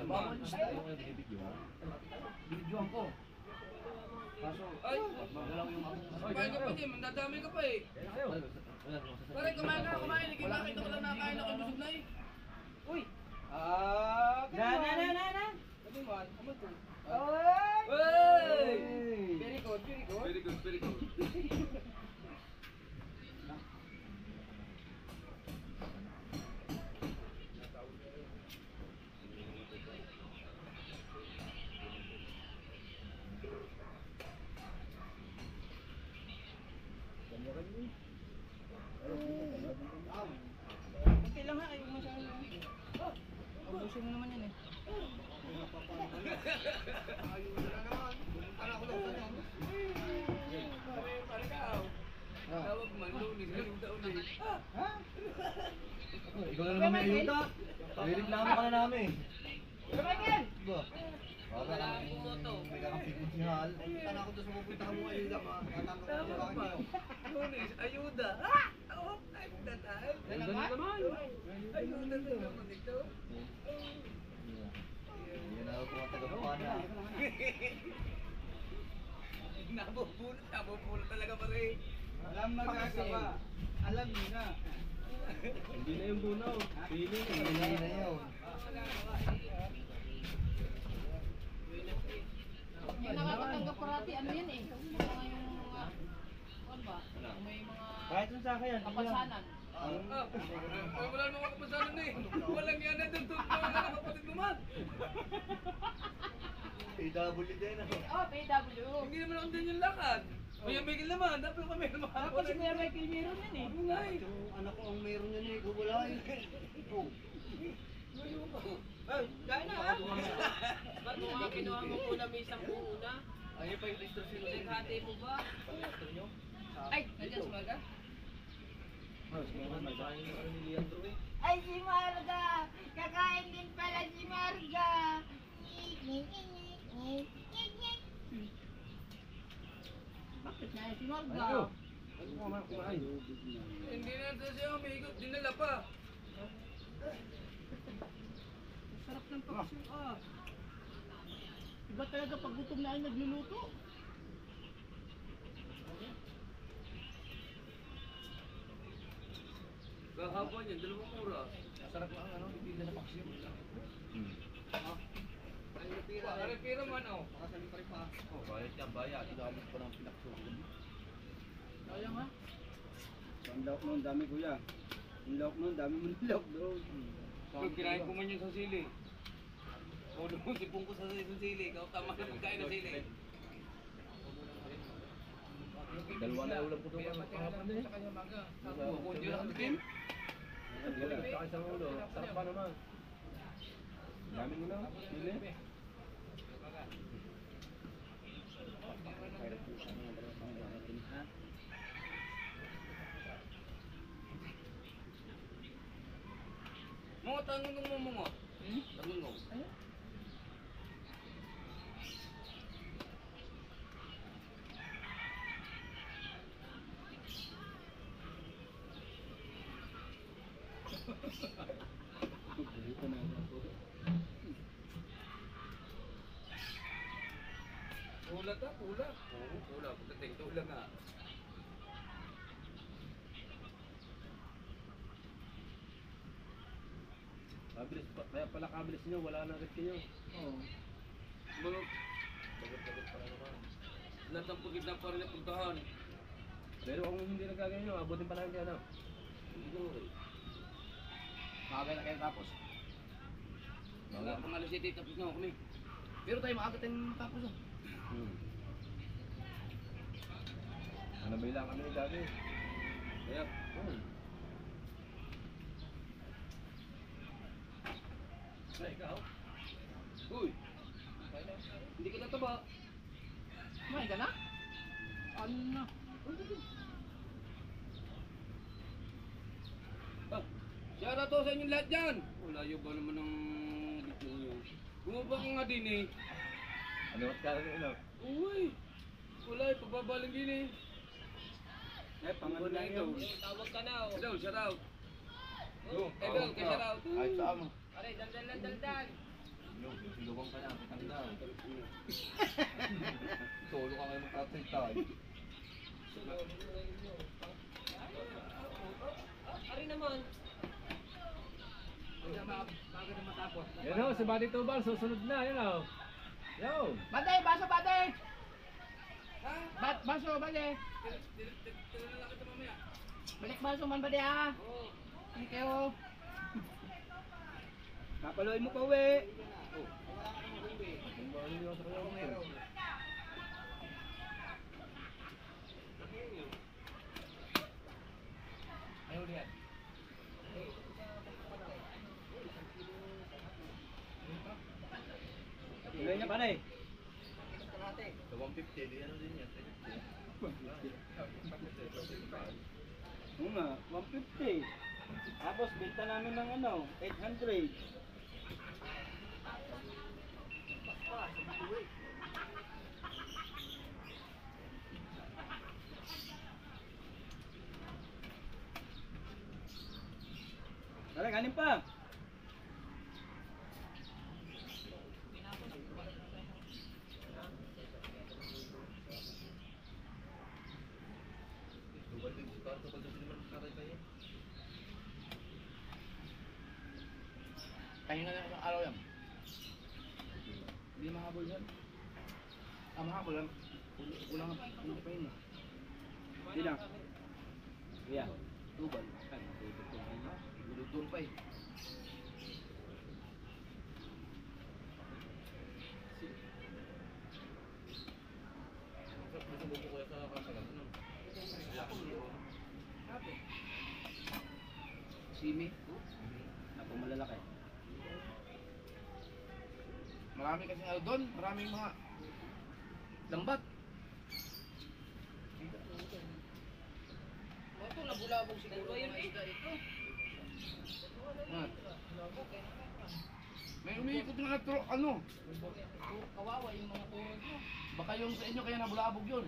[SPEAKER 2] Bawal isda. Binidyohan ko. Kaso,
[SPEAKER 3] Ay,
[SPEAKER 2] magalaw yung ako.
[SPEAKER 3] kumain ka pa din. Mandadami ka pa eh. Pare, kumain ka, kumain. Nakita ko lang nakain ako busog na eh.
[SPEAKER 2] Uy!
[SPEAKER 1] Na.
[SPEAKER 2] Sabi mo, ano to?
[SPEAKER 3] Hey!
[SPEAKER 2] Very good, very good.
[SPEAKER 3] Very good, very good.
[SPEAKER 2] Okay lang ha, ayaw mo siya. Ubusin mo naman yan eh.
[SPEAKER 3] Tawag man, lunis, ayuda ulit.
[SPEAKER 6] Ikaw na naman may ayuda. Reklamo ka na namin.
[SPEAKER 2] Michael!
[SPEAKER 6] Ba? Para kang may kakamping mo sinihal. Tana ako doon sa pupunta ka mo ayuda. Tatanggap ko ba?
[SPEAKER 3] Lunis, ayuda. Oh, I'm that time.
[SPEAKER 2] Ayuda naman.
[SPEAKER 3] Ayuda na naman ito.
[SPEAKER 6] Yan ako kung taga-pana.
[SPEAKER 3] Nabubulot talaga pare.
[SPEAKER 1] Alam magagawa. Alam niyo na.
[SPEAKER 3] Hindi na yung bunaw. Pili
[SPEAKER 1] Pili na yun.
[SPEAKER 4] Yung nakakatanggap parati, ano yan eh. Mga yung mga, ano ba? May mga
[SPEAKER 1] Kahit yung saka yan.
[SPEAKER 4] kapansanan.
[SPEAKER 3] Wala naman ako kapasanan eh. Walang yan na doon mga kapatid naman.
[SPEAKER 6] PWD na.
[SPEAKER 4] Oh, PW.
[SPEAKER 3] Hindi naman ako din yung lakad. Kuya Miguel naman, dapat kami naman.
[SPEAKER 4] Tapos si Kuya Michael meron yan eh.
[SPEAKER 3] Ano nga eh.
[SPEAKER 6] Yung anak ko ang meron yan eh, wala yun.
[SPEAKER 1] Ay, kain na ha?
[SPEAKER 2] Ba't mo nga kinuha mo muna may isang una?
[SPEAKER 6] Ayun pa yung distortion mo.
[SPEAKER 2] Hati mo ba? Ay, nandiyan si Marga?
[SPEAKER 4] Ay, si Marga! Kakain din pala si Marga! Bakit na si Marga?
[SPEAKER 3] Hindi na ito siya umiikot, dinala pa.
[SPEAKER 4] Sarap ng paksyo ah. Iba talaga pag gutom na ay nagluluto.
[SPEAKER 3] Kahapon yan, 2 mura.
[SPEAKER 6] Sarap lang ano, hindi na paksyo.
[SPEAKER 3] Ano pira man oh.
[SPEAKER 6] Makasali pa rin pa. Oh, bayad yan, bayad. Inalis pa ng pinakso.
[SPEAKER 4] Sayang ha?
[SPEAKER 1] Ang lawak nun, dami kuya. Ang lawak nun, dami mo nilawak doon.
[SPEAKER 3] Pag kinain ko man yung sa sili. O doon, sipong ko sa sili. Ikaw tama na pagkain ng sili.
[SPEAKER 6] Dalawa na ulam ko doon. Kahapon eh.
[SPEAKER 3] Kundi lang din.
[SPEAKER 6] Saka isang ulo. Sarap pa naman. Dami mo na. Sili.
[SPEAKER 3] Mga tanong mo mga. Tanong mo.
[SPEAKER 1] Ito na ako.
[SPEAKER 3] Pula ta, pula. Oo, pula. Pagdating, tula nga.
[SPEAKER 6] Kabilis pa. Kaya pala kabilis nyo, wala na rin kayo.
[SPEAKER 1] Oo.
[SPEAKER 3] Mga... Bagat-bagat pa naman. Lahat ng pagkita pa rin na puntahan.
[SPEAKER 6] Pero kung hindi nagkagaya nyo, abutin pa lang kayo ano.
[SPEAKER 3] Siguro eh.
[SPEAKER 6] Makagay na kayo tapos.
[SPEAKER 3] Wala pang alas 7, tapos na kami.
[SPEAKER 6] Pero tayo maaga tayong tapos ah. Ano ba ilang kami ni Daddy?
[SPEAKER 3] Kaya,
[SPEAKER 6] Ay, ikaw?
[SPEAKER 3] uy! Hindi ka nataba.
[SPEAKER 4] Kumain ka na? Ano na?
[SPEAKER 3] Ah, shout out to sa inyong lahat dyan! Layo ba naman ng video nyo? Bumaba ka nga din eh.
[SPEAKER 6] Ano at kala nyo?
[SPEAKER 3] Uy! Wala eh, pagbabalang din eh.
[SPEAKER 1] Pangano na
[SPEAKER 3] Idol.
[SPEAKER 1] yun.
[SPEAKER 2] Tawag ka na oh.
[SPEAKER 3] Idol, shout out.
[SPEAKER 6] Yo,
[SPEAKER 3] Idol, kay shout out.
[SPEAKER 6] Ay, saan mo?
[SPEAKER 2] Aray, daldal.
[SPEAKER 6] Yo, silubang ka na, kitang na. Solo ka ngayon magkatay.
[SPEAKER 2] Aray naman.
[SPEAKER 6] Yan o, si Buddy Tubal, susunod na, yan o. Yo!
[SPEAKER 4] Bade! Baso, bade! Baso, bade! Balik baso man, bade ha! Thank you!
[SPEAKER 1] Kapaloy mo pa uwi. Tuloy na panay.
[SPEAKER 6] Sa 150, di ano din yan.
[SPEAKER 1] Oo nga, 150. Tapos benta namin ng ano, 800. Tara, kanin pa.
[SPEAKER 6] Tubal din si Carto, pag naman kakay kayo. Pahinga na ng araw yan. Hindi mahabol yan. Mahabol lang. Kulang ang pa yun.
[SPEAKER 1] Hindi na. Yeah.
[SPEAKER 6] Tubal. Ay, bulutong pa eh. Simi.
[SPEAKER 1] Napamalalaki.
[SPEAKER 6] Marami kasi ano doon, maraming mga lambat. Ito, labulabog siguro mga isda ito. May umiikot na ano?
[SPEAKER 2] Kawawa yung mga tuhod mo.
[SPEAKER 6] Baka yung sa inyo kaya nabulabog yun.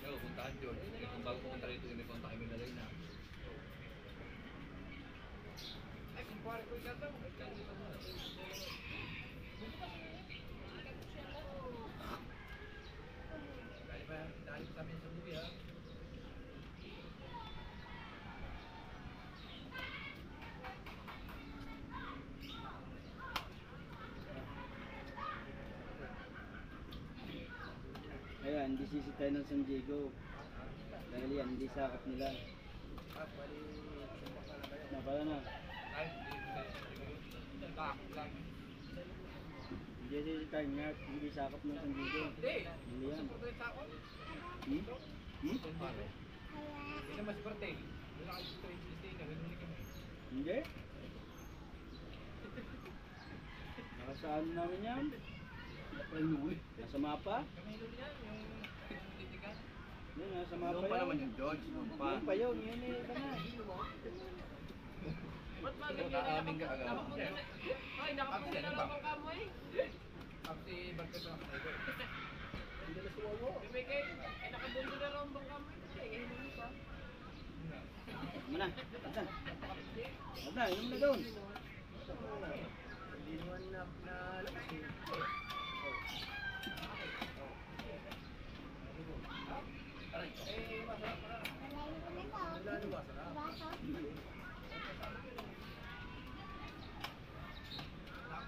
[SPEAKER 3] Yo, puntahan yun. Kung bago pumunta rito, may kontak kami na rin na.
[SPEAKER 6] Ay, kumpare ko yung ganda.
[SPEAKER 3] Dahil pa kami sa buhay ha.
[SPEAKER 1] Ayan, hindi sisi tayo ng San Diego. Dahil yan, hindi sakap nila. Napala na.
[SPEAKER 3] Ay, lang.
[SPEAKER 1] Hindi sisi tayo nga, hindi sakap ng San Diego. Hindi yan. Hmm? Hmm?
[SPEAKER 3] Hindi naman si Barte. Wala kayo sa train stay na. Ganun kami.
[SPEAKER 1] Hindi. Nakasaan namin yan. Nasa mapa? Yun, nasa mapa
[SPEAKER 6] Doon pa
[SPEAKER 1] yan.
[SPEAKER 6] naman yung George. Doon pa.
[SPEAKER 1] Yun pa yun, yun eh, ito na.
[SPEAKER 2] Ba't
[SPEAKER 3] Ito,
[SPEAKER 2] magaling
[SPEAKER 3] nakaaming ka agad.
[SPEAKER 2] Ay, nakapunta na lang ang kamoy.
[SPEAKER 3] Kasi Barte pa ako.
[SPEAKER 2] May kayo, ay nakabundo na lang ang kamoy. Ay, hindi pa.
[SPEAKER 1] Ano na? Ata. Ata, yun na doon.
[SPEAKER 6] Hindi naman na labas eh.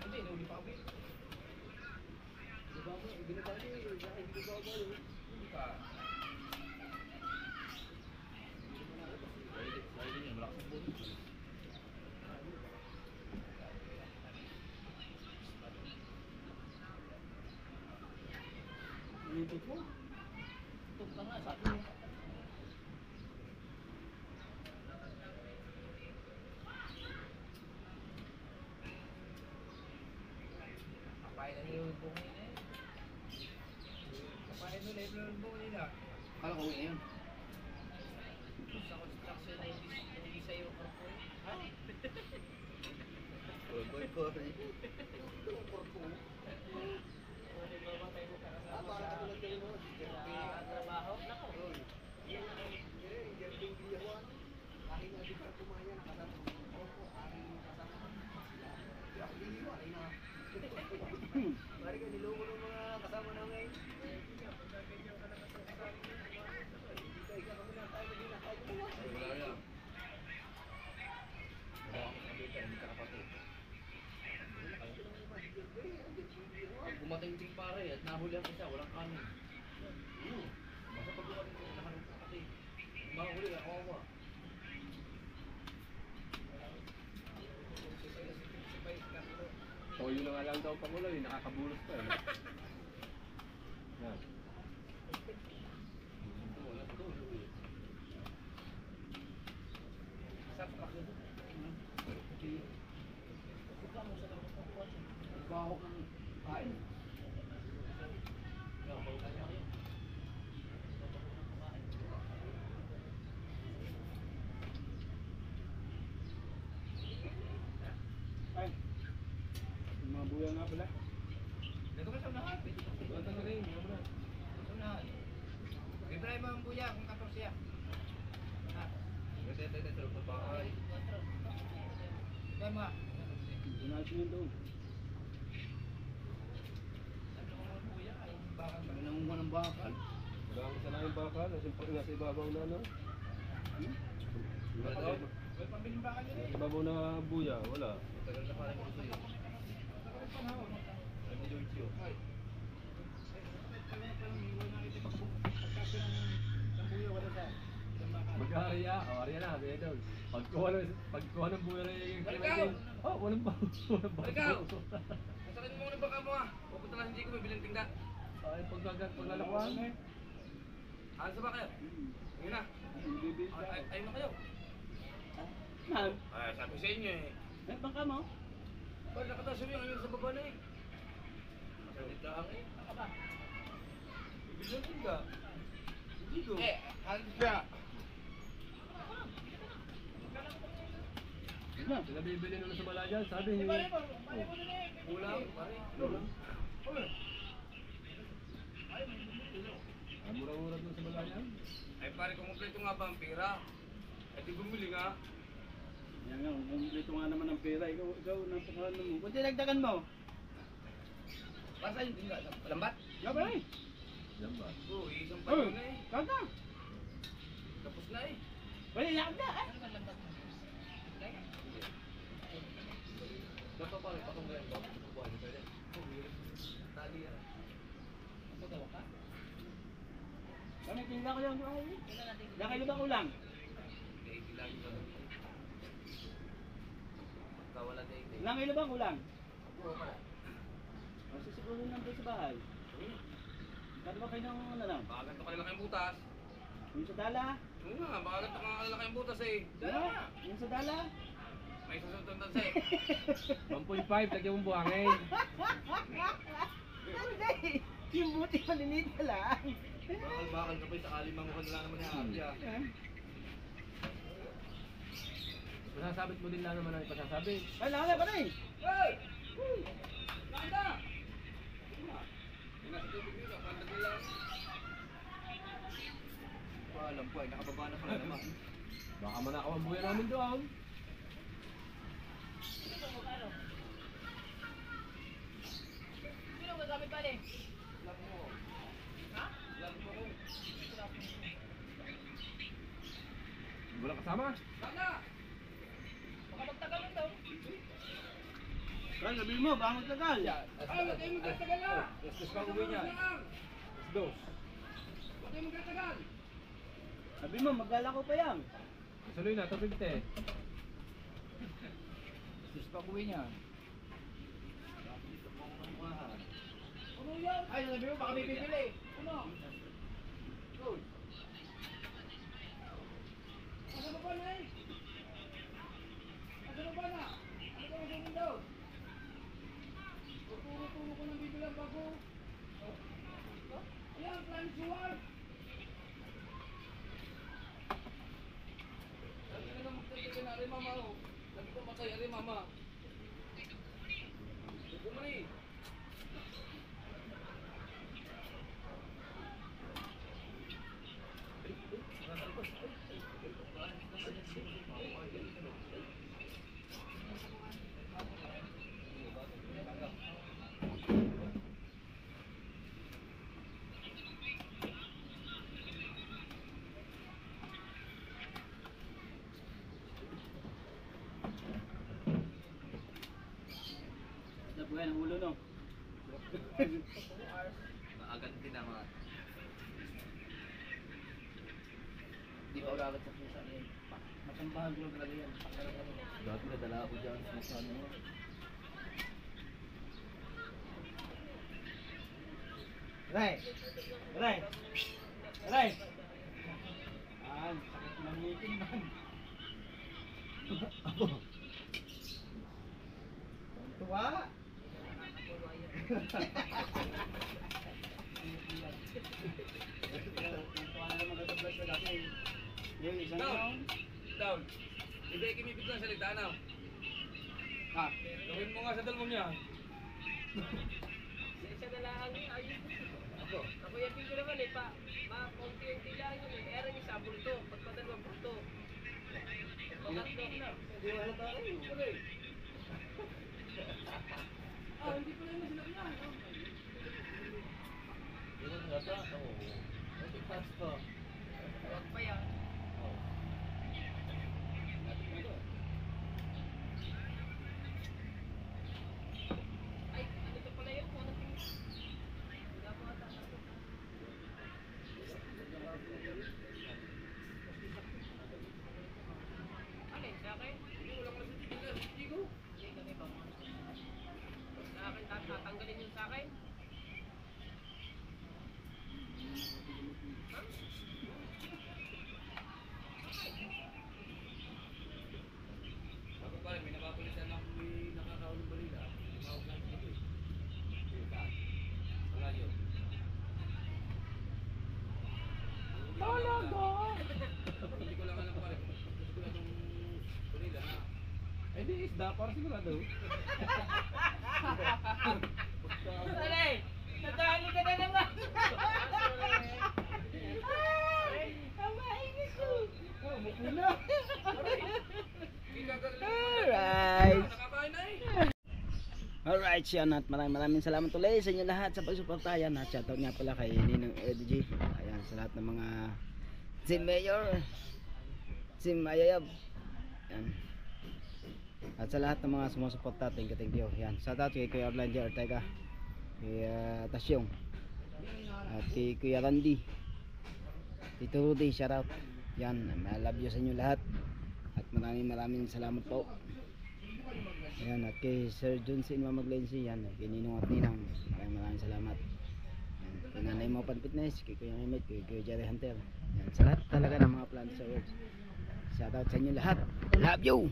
[SPEAKER 3] Hindi, nuli pa kami.
[SPEAKER 1] Dito po.
[SPEAKER 2] Tugtang nga, sabi mo.
[SPEAKER 3] Kapain na nila yung buong nila eh. Kapain nila yung buong nila.
[SPEAKER 6] Kala ko uwi na yun.
[SPEAKER 2] Sa construction na hindi sa'yo kapoy. Ha? Trabaho? Nako.
[SPEAKER 6] Pare ka niloko ng mga kasama namin.
[SPEAKER 3] Wala yan. Wala akong kabita, hindi ka kapatid.
[SPEAKER 6] Pag kumating ting pare at nahuli ako siya, walang kanin. Basta pag kumating ting nahanap ko kasi. Mahuli ako ako.
[SPEAKER 3] O yun na nga lang daw Pangulo, yung nakakabulos pa eh. Yan.
[SPEAKER 6] Wala pa doon. Baho ng kain.
[SPEAKER 1] Ay. Yung mga buya nga pala.
[SPEAKER 3] Dito ka sa unahan. Wala ka rin, bro.
[SPEAKER 6] Sa unahan. Libre mo ang buya kung 14 yan.
[SPEAKER 3] Ito, sa bahay.
[SPEAKER 6] Kaya mga.
[SPEAKER 1] Doon natin yun doon.
[SPEAKER 2] Sabi ko mga buya, ay
[SPEAKER 6] bakal.
[SPEAKER 3] Wala akong sana yung bakal, nasa ibabaw na ano. Nasa ibabaw na buya, wala.
[SPEAKER 6] Tagal na parang gusto yun. Ano yung issue?
[SPEAKER 3] Magkariya, ariya na, ariya daw. Pagkuha ng buya na yung
[SPEAKER 6] Ikaw!
[SPEAKER 3] walang ba? Walang ba?
[SPEAKER 6] Ikaw! Nasakit mo ng baka mo ah. Pupunta lang hindi ko may bilang tingga.
[SPEAKER 3] Ay, paglalakuan.
[SPEAKER 6] Alas ba kayo? Ayun na. Ayun na kayo.
[SPEAKER 1] Ma'am,
[SPEAKER 6] Ay, sabi sa inyo eh.
[SPEAKER 1] ay bangka mo?
[SPEAKER 6] Ba't nakataas yung ayun sa baba na eh? Masalit lang eh.
[SPEAKER 3] Bilang tingga. Hindi ko.
[SPEAKER 6] Halit ka.
[SPEAKER 3] Sila bibili nung sa Malayan, sabi ni...
[SPEAKER 6] Kulang, pare.
[SPEAKER 3] Mura-mura doon sa Malayan.
[SPEAKER 6] Ay pare, kung kumpleto nga ba ang pera? Ay di bumili nga.
[SPEAKER 1] Yan nga, kumplito nga naman ang pera. Ikaw napakaano mo. Kung dinagdagan mo.
[SPEAKER 6] Para sa'yo, tingga. Lambat?
[SPEAKER 1] Gabay!
[SPEAKER 3] Yan ba?
[SPEAKER 6] Oo, isang palo na eh.
[SPEAKER 1] Kaka!
[SPEAKER 6] Tapos na eh.
[SPEAKER 1] Wala, yak na!
[SPEAKER 6] Dapat pare, patong ganyan ba? Buwan niyo pwede. Tali yan.
[SPEAKER 1] Kami tingnan ko yung Ilang kilo ba kulang?
[SPEAKER 6] Daily lang yun. Pagka wala daily.
[SPEAKER 1] Ilang kilo ba kulang?
[SPEAKER 6] Oo pare.
[SPEAKER 1] O siguro nandun sa bahay. Kano ba kayo ng ano lang?
[SPEAKER 6] Baka ganito kanila kayong butas.
[SPEAKER 1] Yung sa dala?
[SPEAKER 6] Oo nga, baka ganito kanila kayong butas eh.
[SPEAKER 1] Dala! Yung sa dala?
[SPEAKER 6] May susunod sa eh.
[SPEAKER 3] 1.5, lagyan mong buhangin.
[SPEAKER 1] Hindi! Yung buti maliliit na lang.
[SPEAKER 6] Bakal ka pa yung sakali manguhan lang naman yung happy ah.
[SPEAKER 3] Masasabit mo din lang naman ang ipasasabit.
[SPEAKER 1] Ay, nakala pa rin!
[SPEAKER 6] Hey! Landa! Nasa tubig nila, pandagin lang. Alam po ay nakababa na pala naman.
[SPEAKER 3] Baka manakaw ang buya namin doon.
[SPEAKER 4] Sino gagamit pa rin?
[SPEAKER 6] Love mo.
[SPEAKER 4] Ha?
[SPEAKER 6] Love mo ko.
[SPEAKER 3] Wala kasama.
[SPEAKER 6] Landa!
[SPEAKER 4] Baka magtagal nun daw.
[SPEAKER 1] Ay, sabihin mo, baka magtagal.
[SPEAKER 6] Ay, huwag kayong magkatagal na!
[SPEAKER 3] Gastos pa uwi niya. Dos.
[SPEAKER 6] Huwag kayong magkatagal!
[SPEAKER 1] Sabihin mo, maglalako pa yan.
[SPEAKER 3] Saloy na, tubig te.
[SPEAKER 6] Sus pa buwi niya. Ano yan? Ay, sabi mo, baka may bibili. Ano? Good. Ano ba na eh? Ano ba na? Ano ba na daw? Turo-turo ko ng bibilang bago. Ayan, plan suwar. Lagi na lang magtagdaga na rin mama oh. Lagi ka matay rin mama. Bumali.
[SPEAKER 1] Nabuhay ng ulo, no?
[SPEAKER 6] Nakaganti na mga. Di ba uragat sa pusa na yun? Masambahan ko talaga yan.
[SPEAKER 3] Dati nadala ako dyan sa ano.
[SPEAKER 1] Aray! Aray! Aray! Ah, sakit ng ngipin man. Tuwa! Tuwa na naman katapos sa dati. Yung isang
[SPEAKER 6] Down!
[SPEAKER 1] taon.
[SPEAKER 6] Down! Hindi, kimipit lang sa ligtaan ah.
[SPEAKER 1] Ha?
[SPEAKER 6] Gawin mo nga sa dalmong niya.
[SPEAKER 2] Isa na lang ang ayun. Ako yan din ko naman eh, konti-unti lang yun eh. Meron yung 1 bulto, pagpadalawang bulto. Pagkatlo na.
[SPEAKER 1] Hindi wala tayo.
[SPEAKER 6] Ah, hindi ko lang yung sinabi niya. bata. Oo. May touch pa.
[SPEAKER 2] Huwag pa yan. Ay, ano to pala yun? Ano to? Wala po ata. Ano yun? Sa akin? Hindi, wala ko lang sa tigil. Hindi ko. Hindi, ganito. Sa akin, tatanggalin yun sa akin.
[SPEAKER 3] Ako pare, may napapulitan ako may nakakaon ng balila. Tumawag lang dito eh. Saan? Wala yun. Talaga? Hindi ko lang alam pare. Gusto ko lang ng balila na. Eh di isda, para sigurado.
[SPEAKER 2] Dali! Nadali ka na naman! Ay! Ang mainit ko!
[SPEAKER 1] Alright.
[SPEAKER 3] Nakakain na eh.
[SPEAKER 1] Alright, yan at maraming salamat ulit sa inyo lahat sa pagsuporta. Yan at shoutout nga pala kay Ninong EDG. Ayan, sa lahat ng mga Team Mayor, Team Ayayab. Yan. At sa lahat ng mga sumusuporta, thank you. Yan, shoutout kay Kuya Orlando Ortega, kay Tasyong, at kay Kuya Randy, Tito Rudy, shoutout. Yan, I love you sa inyo lahat. At maraming salamat po. Ayan, at kay Sir Junsin Mamaglensi, yan, kay Ninong at Ninang, maraming salamat. Yan, kay Nanay Mopan Fitness, kay Kuya Mehmet, kay Kuya Jerry Hunter. Yan, sa lahat talaga ng mga plants sa world. Shout out sa inyo lahat. Love you!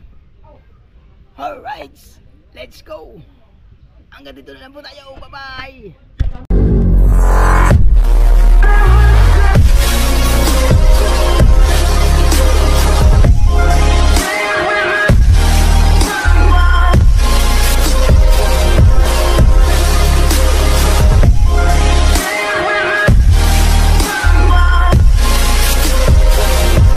[SPEAKER 1] Alright, let's go! Hanggang dito na lang po tayo. Bye-bye!